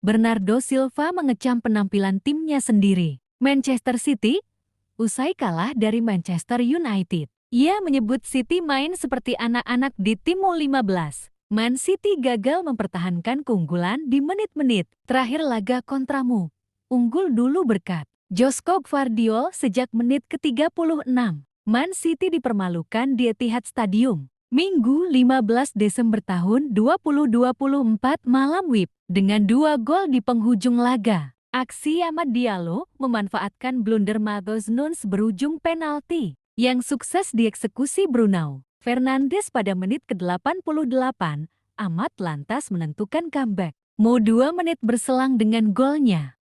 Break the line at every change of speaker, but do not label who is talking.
Bernardo Silva mengecam penampilan timnya sendiri. Manchester City usai kalah dari Manchester United. Ia menyebut City main seperti anak-anak di tim U15. Man City gagal mempertahankan keunggulan di menit-menit terakhir laga kontramu. Unggul dulu berkat Josko Gvardiol sejak menit ke-36. Man City dipermalukan di Etihad Stadium. Minggu 15 Desember tahun 2024 malam WIB dengan 2 gol di penghujung laga. Aksi Amad Diallo memanfaatkan blunder Matheus Nunes berujung penalti yang sukses dieksekusi Bruno Fernandes pada menit ke-88. Amad lantas menentukan comeback. Mau 2 menit berselang dengan golnya.